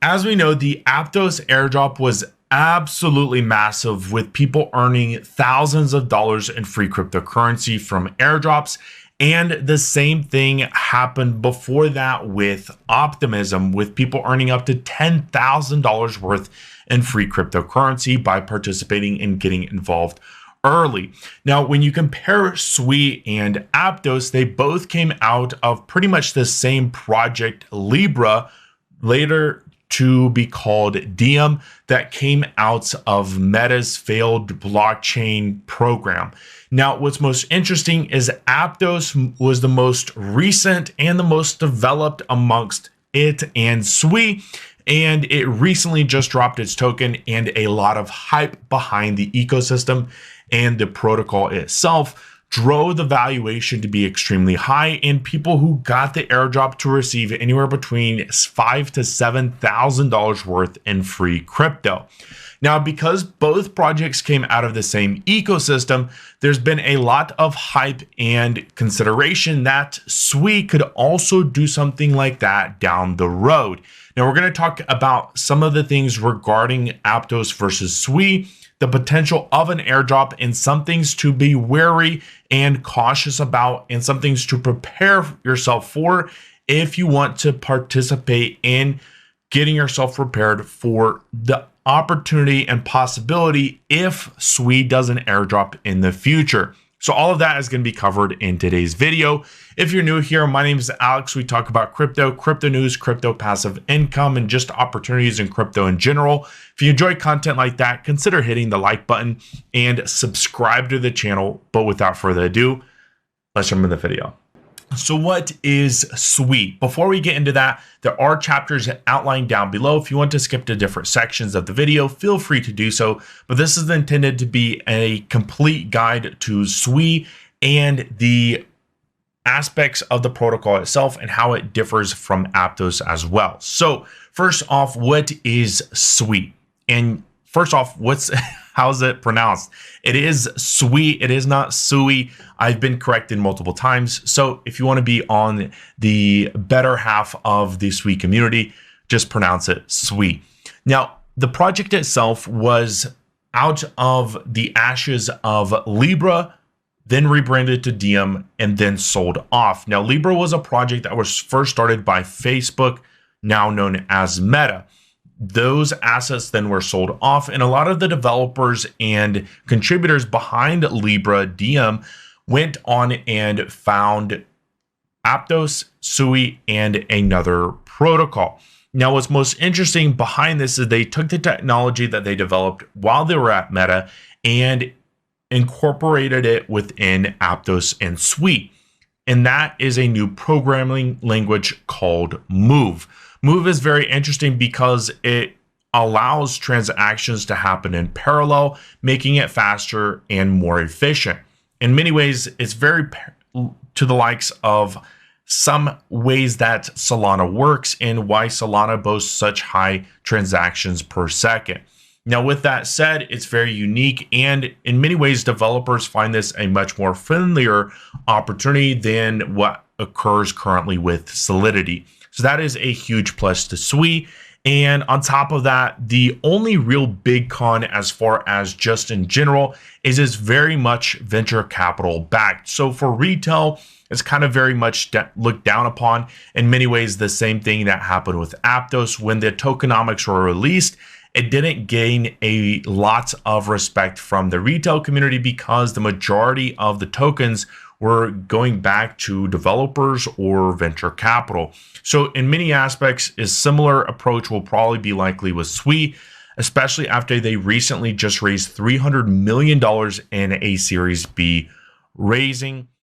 As we know, the Aptos airdrop was absolutely massive, with people earning thousands of dollars in free cryptocurrency from airdrops. And the same thing happened before that with Optimism, with people earning up to $10,000 worth in free cryptocurrency by participating and getting involved early. Now, when you compare Sui and Aptos, they both came out of pretty much the same project, Libra, later to be called Diem, that came out of Meta's failed blockchain program. Now, what's most interesting is Aptos was the most recent and the most developed amongst it and Sui, and it recently just dropped its token, and a lot of hype behind the ecosystem and the protocol itself drove the valuation to be extremely high, and people who got the airdrop to receive anywhere between $5,000 to $7,000 worth in free crypto. Now, because both projects came out of the same ecosystem, there's been a lot of hype and consideration that Sui could also do something like that down the road. Now, we're going to talk about some of the things regarding Aptos versus Sui, the potential of an airdrop, and some things to be wary and cautious about, and some things to prepare yourself for if you want to participate in getting yourself prepared for the opportunity and possibility if Sui does an airdrop in the future. So all of that is going to be covered in today's video. If you're new here, my name is Alex. We talk about crypto news, crypto passive income, and just opportunities in crypto in general. If you enjoy content like that, consider hitting the like button and subscribe to the channel. But without further ado, let's jump into the video. So what is Sui? Before we get into that, there are chapters outlined down below. If you want to skip to different sections of the video, feel free to do so. But this is intended to be a complete guide to Sui and the aspects of the protocol itself and how it differs from Aptos as well. So first off, what is Sui? And first off, how's it pronounced? It is Sui. It is not Sui. I've been corrected multiple times. So if you want to be on the better half of the Sui community, just pronounce it Sui. Now, the project itself was out of the ashes of Libra, then rebranded to Diem, and then sold off. Now, Libra was a project that was first started by Facebook, now known as Meta. Those assets then were sold off, and a lot of the developers and contributors behind Libra Diem went on and found Aptos, Sui, and another protocol. Now, what's most interesting behind this is they took the technology that they developed while they were at Meta and incorporated it within Aptos and Sui. And that is a new programming language called Move. Move is very interesting because it allows transactions to happen in parallel, making it faster and more efficient. In many ways, it's very to the likes of some ways that Solana works and why Solana boasts such high transactions per second. Now, with that said, it's very unique, and in many ways, developers find this a much more friendlier opportunity than what occurs currently with Solidity. So that is a huge plus to Sui. And on top of that, the only real big con as far as just in general is it's very much venture capital backed. So for retail, it's kind of very much looked down upon. In many ways, the same thing that happened with Aptos when the tokenomics were released. It didn't gain a lot of respect from the retail community because the majority of the tokens were going back to developers or venture capital. So in many aspects, a similar approach will probably be likely with Sui, especially after they recently just raised $300 million in a Series B raising.